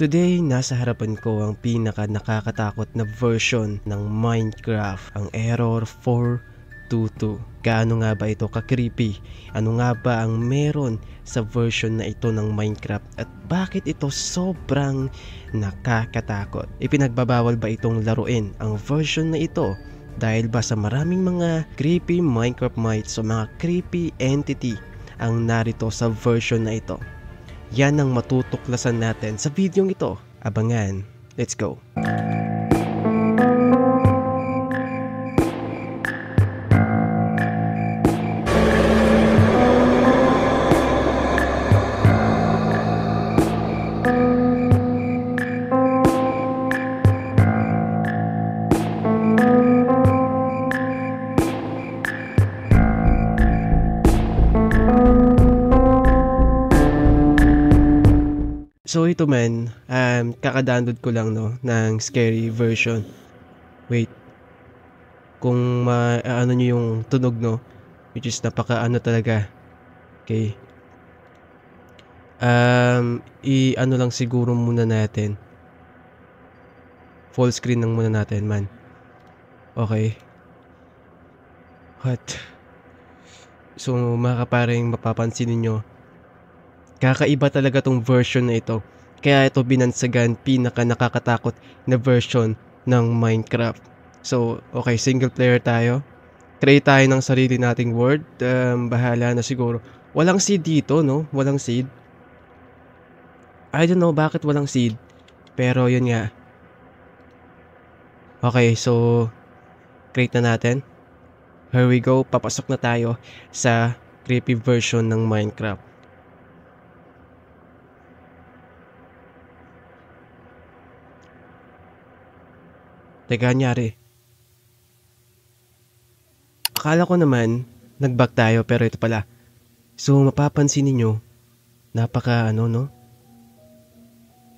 Today, nasa harapan ko ang pinaka nakakatakot na version ng Minecraft, ang Error 422. Gaano nga ba ito ka-creepy? Ano nga ba ang meron sa version na ito ng Minecraft at bakit ito sobrang nakakatakot? Ipinagbabawal ba itong laruin ang version na ito? Dahil ba sa maraming mga creepy Minecraft mites o mga creepy entity ang narito sa version na ito? Yan ang matutuklasan natin sa videong ito. Abangan. Let's go. So ito man, kaka-download ko lang ng scary version. Wait. Kung ano nyo yung tunog which is napaka talaga. Okay. I-ano lang siguro muna natin. Full screen lang muna natin man. Okay. What? So mga kaparing mapapansin niyo, kakaiba talaga tong version na ito. Kaya ito binansagan pinaka nakakatakot na version ng Minecraft. So, okay, single player tayo. Create tayo ng sarili nating world. Bahala na siguro. Walang seed dito, no? Walang seed. I don't know bakit walang seed. Pero yun nga. Okay, so create na natin. Here we go. Papasok na tayo sa creepy version ng Minecraft. Teka, nyari. Akala ko naman, nag-back tayo pero ito pala. So, mapapansin niyo napaka no?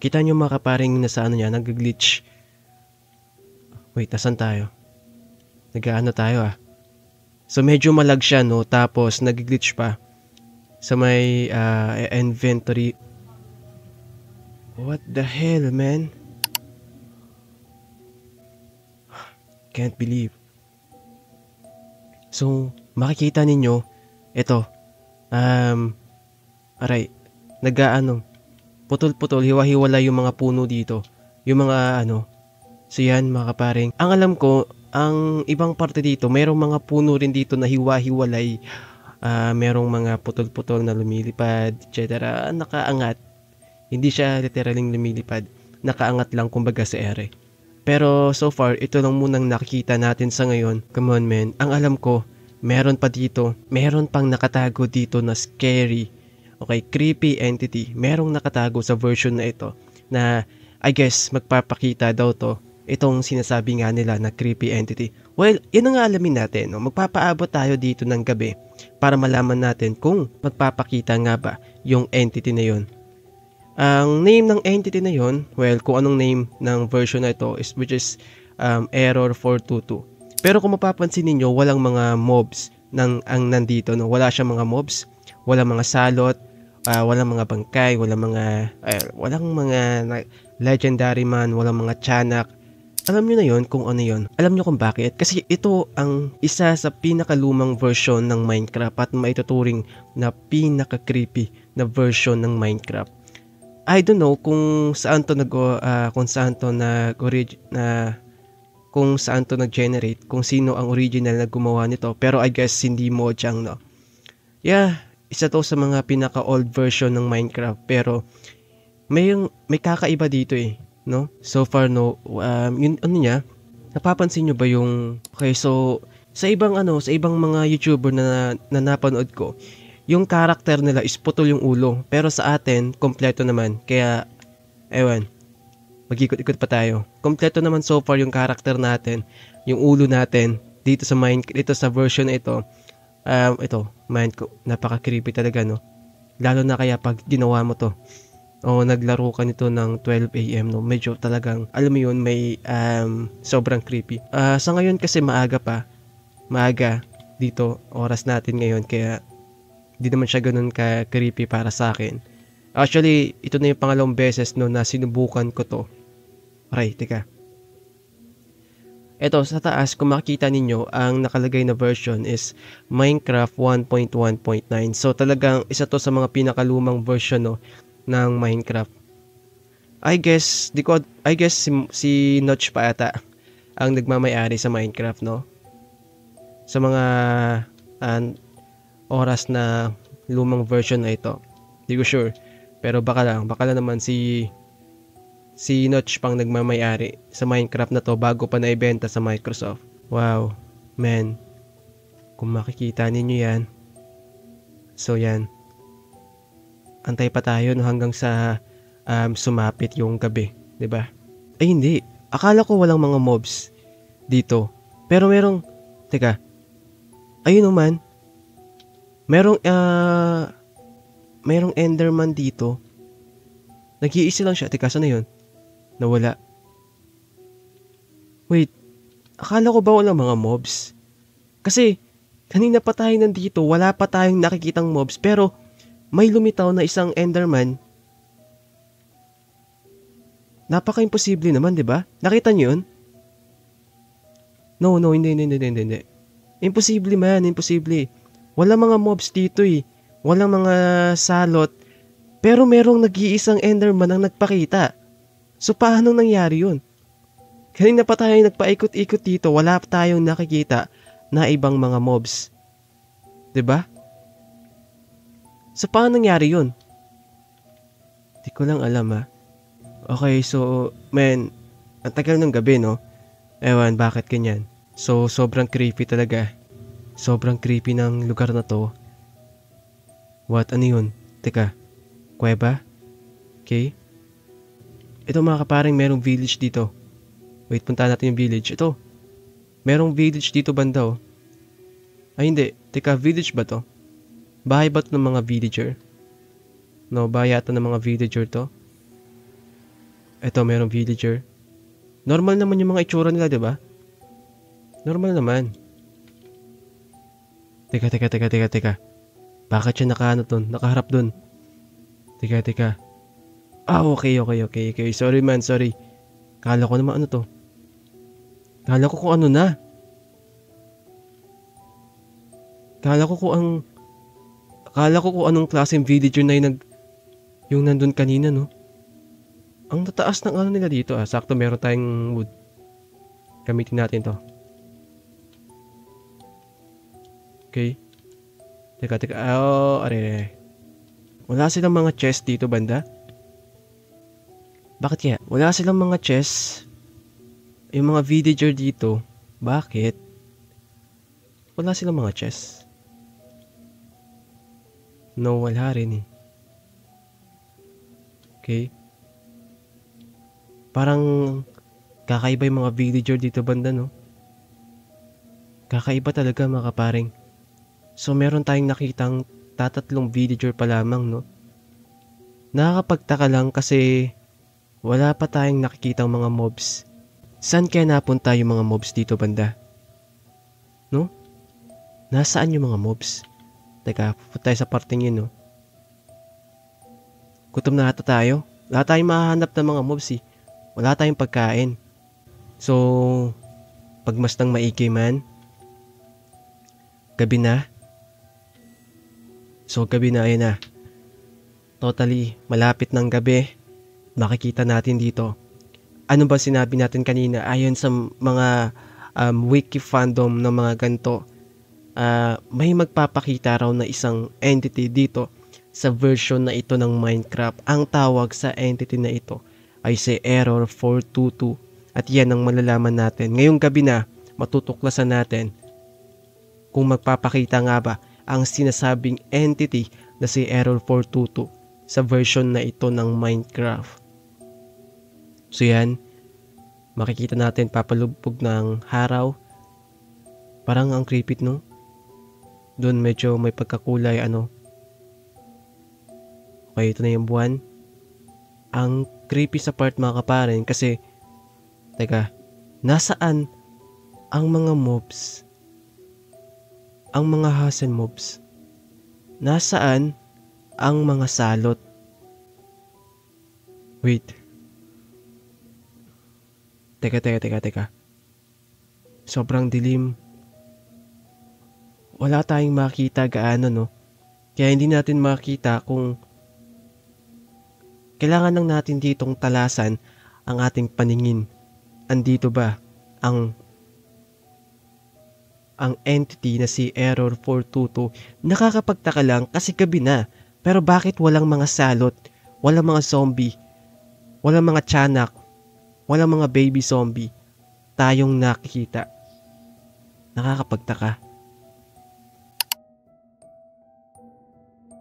Kita niyo mga kaparing nasa niya, nag-glitch. Wait, nasan tayo? Nag-ano tayo So, medyo malag siya, no? Tapos, nag-glitch pa. Sa may inventory. What the hell, man? Can't believe. So, makikita ninyo, ito, aray, putol-putol, hiwa-hiwala yung mga puno dito. Yung mga so yan mga kaparing. Ang alam ko, ang ibang parte dito, mayroong mga puno rin dito na hiwa-hiwalay. Merong mga putol-putol na lumilipad, etc. Nakaangat. Hindi siya literaling lumilipad. Nakaangat lang kumbaga sa ere. Pero so far, ito lang munang nakikita natin sa ngayon. Come on, man. Ang alam ko, meron pa dito. Meron pang nakatago dito na scary. Okay, creepy entity. Merong nakatago sa version na ito. Na, I guess, magpapakita daw to. Itong sinasabi nga nila na creepy entity. Well, yan ang alamin natin. Magpapaabot tayo dito ng gabi para malaman natin kung magpapakita nga ba yung entity na yun. Ang name ng entity na yon, well, kung anong name ng version na ito which is Error 422. Pero kung mapapansin niyo, walang mga mobs ang nandito, no? Wala siyang mga mobs, walang mga salot, walang mga bangkay, walang mga legendary man, walang mga tiyanak. Alam niyo na yon kung ano yon. Alam niyo kung bakit? Kasi ito ang isa sa pinakalumang version ng Minecraft at maituturing na pinaka-creepy na version ng Minecraft. I don't know kung saan to nag-generate, kung sino ang original na gumawa nito, pero I guess hindi Mojang, no. Yeah, isa to sa mga pinaka-old version ng Minecraft, pero may kakaiba dito no. So far yun niya, napapansin niyo ba yung okay, so sa ibang mga YouTuber na napanood ko, yung character nila is putol yung ulo. Pero sa atin, kompleto naman. Kaya, ewan, mag-ikot-ikot pa tayo. Kompleto naman so far yung character natin. Yung ulo natin, dito sa version na ito. Mind ko, napaka-creepy talaga, no? Lalo na kaya pag ginawa mo to. O naglaro ka nito ng 12 AM, no? Medyo talagang, alam mo yun, may sobrang creepy. Sa ngayon kasi maaga dito, oras natin ngayon. Kaya, di naman siya ganun ka-creepy para sa akin. Actually, ito na yung pangalawang beses no na sinubukan ko to. Aray, teka. Ito, sa taas, kung makikita ninyo, ang nakalagay na version is Minecraft 1.1.9. So, talagang isa to sa mga pinakalumang version no, ng Minecraft. I guess si Notch pa ata ang nagmamay-ari sa Minecraft, no? Sa mga oras na lumang version na ito. Hindi ko sure. Pero baka lang naman si Notch pang nagmamay-ari sa Minecraft na to bago pa naibenta sa Microsoft. Wow, man. Kung makikita ninyo yan. So yan. Antay pa tayo no, hanggang sa sumapit yung gabi, 'di ba? Ay hindi. Akala ko walang mga mobs dito. Pero teka. Ayun naman. Merong Enderman dito. Nag-iisa lang siya. Teka, saan na yun? Nawala. Wait. Akala ko ba walang mga mobs? Kasi, kanina pa tayo nandito, wala pa tayong nakikitang mobs, pero may lumitaw na isang Enderman. Napaka-imposible naman, di ba? Nakita niyo yun? No, hindi. Imposible man, imposible. Walang mga mobs dito eh. Walang mga salot. Pero merong nag-iisang Enderman ang nagpakita. So, paano nangyari yun? Kanina pa tayo nagpaikot-ikot dito, wala pa tayong nakikita na ibang mga mobs. 'Di ba? So, paano nangyari yun? Di ko lang alam ha. Okay, so, man, ang tagal ng gabi, no? Ewan, bakit ganyan? So, sobrang creepy talaga. Sobrang creepy ng lugar na to. What? Ano yun? Teka, kuweba? Okay. Ito mga kaparing, merong village dito. Wait, punta natin yung village. Ito. Merong village dito banda, oh. Ay, hindi. Teka, village ba to? Bahay ba to ng mga villager? No, bahay yata ng mga villager to. Ito, merong villager. Normal naman yung mga itsura nila, di ba? Normal naman. Teka. Bakit siya nakaharap dun? Teka. Okay. Sorry man. Kala ko naman ano to. Kala ko kung ano na. Kala ko kung anong klaseng villager na yung nandun kanina, no? Ang tataas ng ano nila dito, sakto meron tayong wood. Gamitin natin to. Okay. Teka. Are. Wala silang mga chest dito banda? Bakit kaya? Wala silang mga chest. Yung mga villager dito. Bakit? Wala silang mga chest. No, wala rin eh. Okay. Parang kakaiba yung mga villager dito banda, no? Kakaiba talaga mga kaparing. So meron tayong nakitang tatatlong villager pa lamang, no? Nakakapagtaka lang kasi wala pa tayong nakikitang mga mobs. Saan kaya napunta yung mga mobs dito banda? No? Nasaan yung mga mobs? Teka, pupunta tayo sa parting yun, no? Gutom na ata tayo. Wala tayong mahahanap ng mga mobs eh. Wala tayong pagkain. So, pagmasdang maigi man. Gabi na. So, gabi na, ayun na. Totally, malapit ng gabi. Makikita natin dito. Ano ba sinabi natin kanina? Ayon sa mga wiki fandom ng mga ganito, may magpapakita raw na isang entity dito sa version na ito ng Minecraft. Ang tawag sa entity na ito ay si Error 422. At yan ang malalaman natin. Ngayong gabi na, matutuklasan natin kung magpapakita nga ba ang sinasabing entity na si Error 422 sa version na ito ng Minecraft. So yan, makikita natin papalubog ng haraw. Parang ang creepy, no? Doon medyo may pagkakulay ano. Okay, ito na yung buwan. Ang creepy sa part mga kaparen kasi teka, nasaan ang mga mobs? Ang mga hasen mobs? Nasaan ang mga salot? Wait. Teka. Sobrang dilim. Wala tayong makita gaano, no? Kaya hindi natin makita kung kailangan lang natin ditong talasan ang ating paningin. Andito ba ang entity na si Error 422? Nakakapagtaka lang kasi gabi na. Pero bakit walang mga salot, walang mga zombie, walang mga tiyanak, walang mga baby zombie tayong nakikita? Nakakapagtaka.